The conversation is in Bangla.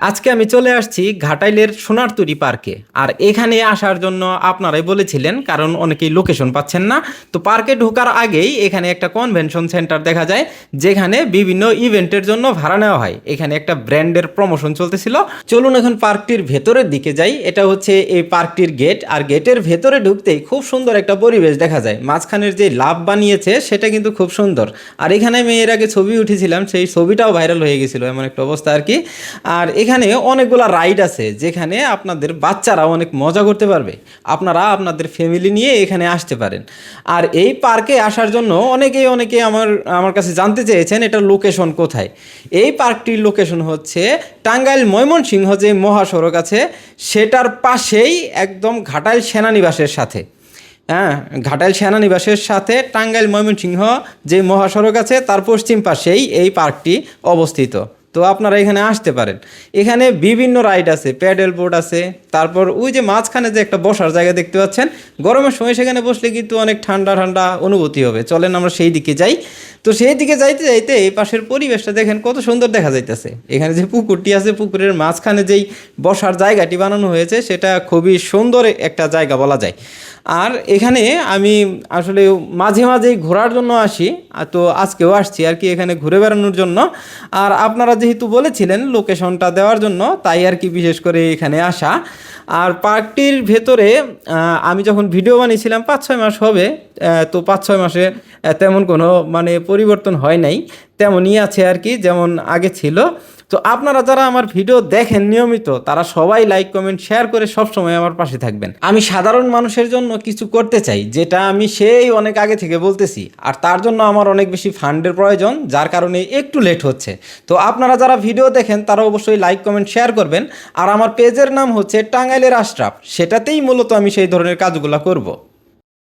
আজকে আমি চলে আসছি ঘাটাইলের সোনারতরী পার্কে। আর এখানে আসার জন্য আপনারাই বলেছিলেন, কারণ অনেকেই লোকেশন পাচ্ছেন না। তো পার্কে ঢোকার আগেই এখানে একটা কনভেনশন সেন্টার দেখা যায়, যেখানে বিভিন্ন ইভেন্টের জন্য ভাড়া নেওয়া হয়। এখানে একটা ব্র্যান্ডের প্রমোশন চলতেছিল। চলুন এখন পার্কটির ভেতরের দিকে যাই। এটা হচ্ছে এই পার্কটির গেট, আর গেটের ভেতরে ঢুকতেই খুব সুন্দর একটা পরিবেশ দেখা যায়। মাঝখানের যে লাভ বানিয়েছে সেটা কিন্তু খুব সুন্দর। আর এখানে আমি এর আগে ছবি উঠেছিলাম, সেই ছবিটাও ভাইরাল হয়ে গেছিলো, এমন একটা অবস্থা আর কি। আর এখানে অনেকগুলো রাইড আছে, যেখানে আপনাদের বাচ্চারা অনেক মজা করতে পারবে। আপনারা আপনাদের ফ্যামিলি নিয়ে এখানে আসতে পারেন। আর এই পার্কে আসার জন্য অনেকেই আমার আমার কাছে জানতে চেয়েছেন এটার লোকেশন কোথায়। এই পার্কটির লোকেশন হচ্ছে টাঙ্গাইল ময়মনসিংহ যে মহাসড়ক আছে সেটার পাশেই, একদম ঘাটাইল সেনানিবাসের সাথে। হ্যাঁ, ঘাটাইল সেনানিবাসের সাথে টাঙ্গাইল ময়মনসিংহ যে মহাসড়ক আছে তার পশ্চিম পাশেই এই পার্কটি অবস্থিত। তো আপনারা এখানে আসতে পারেন। এখানে বিভিন্ন রাইড আছে, প্যাডেল বোর্ড আছে, তারপর ওই যে মাঝখানে যে একটা বসার জায়গা দেখতে পাচ্ছেন, গরমের সময় সেখানে বসলে কিন্তু অনেক ঠান্ডা ঠান্ডা অনুভূতি হবে। চলেন আমরা সেই দিকে যাই। তো সেই দিকে যাইতে যাইতে এই পাশের পরিবেশটা দেখেন কত সুন্দর দেখা যাইতেছে। এখানে যে পুকুরটি আছে, পুকুরের মাঝখানে যেই বসার জায়গাটি বানানো হয়েছে সেটা খুবই সুন্দর একটা জায়গা বলা যায়। আর এখানে আমি আসলে মাঝে মাঝেই ঘোরার জন্য আসি, তো আজকেও আসছি আর কি এখানে ঘুরে বেড়ানোর জন্য। আর আপনারা যেহেতু বলেছিলেন লোকেশনটা দেওয়ার জন্য, তাই আর কি বিশেষ করে এখানে আসা। আর পার্কটির ভেতরে আমি যখন ভিডিও বানিয়েছিলাম 5-6 মাস হবে, তো 5-6 মাসে তেমন কোনো মানে পরিবর্তন হয় নাই, তেমনই আছে আর কি যেমন আগে ছিল। তো আপনারা যারা আমার ভিডিও দেখেন নিয়মিত, তারা সবাই লাইক কমেন্ট শেয়ার করে সবসময় আমার পাশে থাকবেন। আমি সাধারণ মানুষের জন্য কিছু করতে চাই, যেটা আমি সেই অনেক আগে থেকে বলতেছি। আর তার জন্য আমার অনেক বেশি ফান্ডের প্রয়োজন, যার কারণে একটু লেট হচ্ছে। তো আপনারা যারা ভিডিও দেখেন তারা অবশ্যই লাইক কমেন্ট শেয়ার করবেন। আর আমার পেজের নাম হচ্ছে টাঙ্গাইলের আশরাফ, সেটাতেই মূলত আমি সেই ধরনের কাজগুলো করব।